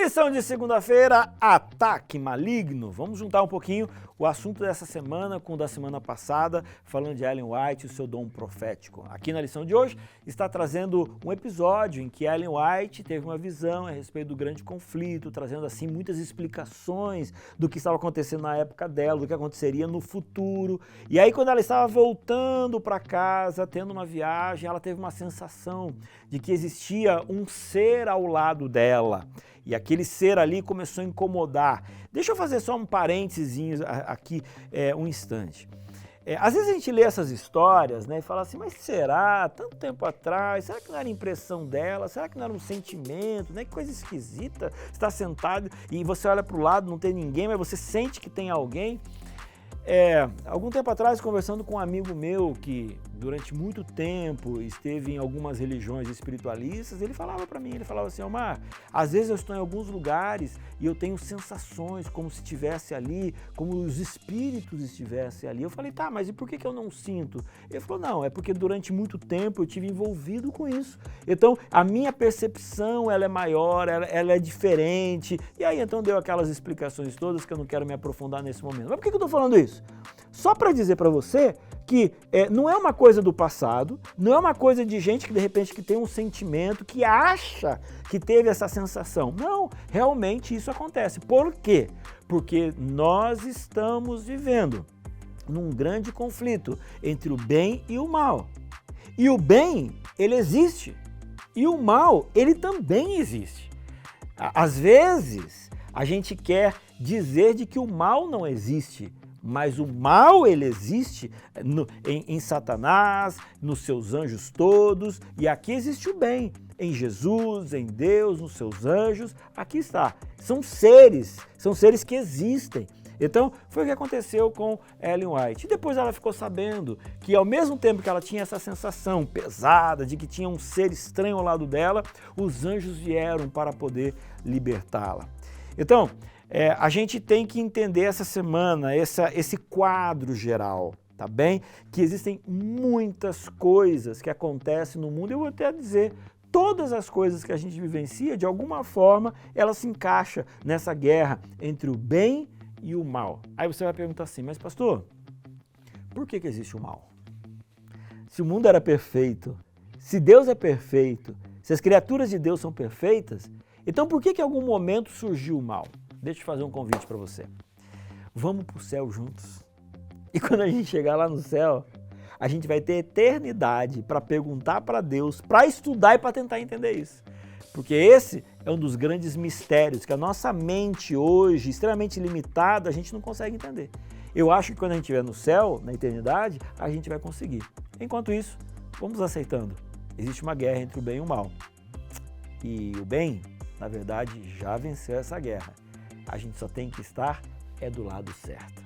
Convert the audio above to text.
Lição de segunda-feira, ataque maligno. Vamos juntar um pouquinho o assunto dessa semana com o da semana passada, falando de Ellen White e o seu dom profético. Aqui na lição de hoje está trazendo um episódio em que Ellen White teve uma visão a respeito do grande conflito, trazendo assim muitas explicações do que estava acontecendo na época dela, do que aconteceria no futuro. E aí quando ela estava voltando para casa, tendo uma viagem, ela teve uma sensação de que existia um ser ao lado dela. E aquele ser ali começou a incomodar. Deixa eu fazer só um parênteses aqui, um instante. Às vezes a gente lê essas histórias, né, e fala assim, mas será? Tanto tempo atrás, será que não era impressão dela? Será que não era um sentimento? Né? Que coisa esquisita. Você está sentado e você olha para o lado, não tem ninguém, mas você sente que tem alguém. Algum tempo atrás, conversando com um amigo meu que durante muito tempo esteve em algumas religiões espiritualistas, ele falava para mim, ele falava assim, Omar, às vezes eu estou em alguns lugares e eu tenho sensações como se estivesse ali, como os espíritos estivessem ali. Eu falei, tá, mas e por que eu não sinto? Ele falou, não, é porque durante muito tempo eu tive envolvido com isso. Então, a minha percepção, ela é maior, ela é diferente. E aí, então, deu aquelas explicações todas que eu não quero me aprofundar nesse momento. Mas por que eu estou falando isso? Só para dizer para você que não é uma coisa do passado, não é uma coisa de gente que de repente que tem um sentimento, que acha que teve essa sensação. Não, realmente isso acontece. Por quê? Porque nós estamos vivendo num grande conflito entre o bem e o mal. E o bem, ele existe. E o mal, ele também existe. Às vezes, a gente quer dizer de que o mal não existe, mas o mal, ele existe em Satanás, nos seus anjos todos, e aqui existe o bem, em Jesus, em Deus, nos seus anjos, aqui está. São seres que existem. Então, foi o que aconteceu com Ellen White. E depois ela ficou sabendo que ao mesmo tempo que ela tinha essa sensação pesada de que tinha um ser estranho ao lado dela, os anjos vieram para poder libertá-la. Então, a gente tem que entender essa semana, esse quadro geral, tá bem? Que existem muitas coisas que acontecem no mundo, eu vou até dizer, todas as coisas que a gente vivencia, de alguma forma, ela se encaixa nessa guerra entre o bem e o mal. Aí você vai perguntar assim, mas pastor, por que existe o mal? Se o mundo era perfeito, se Deus é perfeito, se as criaturas de Deus são perfeitas, então por que em algum momento surgiu o mal? Deixa eu fazer um convite para você. Vamos para o céu juntos. E quando a gente chegar lá no céu, a gente vai ter eternidade para perguntar para Deus, para estudar e para tentar entender isso. Porque esse é um dos grandes mistérios que a nossa mente hoje, extremamente limitada, a gente não consegue entender. Eu acho que quando a gente estiver no céu, na eternidade, a gente vai conseguir. Enquanto isso, vamos aceitando. Existe uma guerra entre o bem e o mal. E o bem, na verdade, já venceu essa guerra. A gente só tem que estar do lado certo.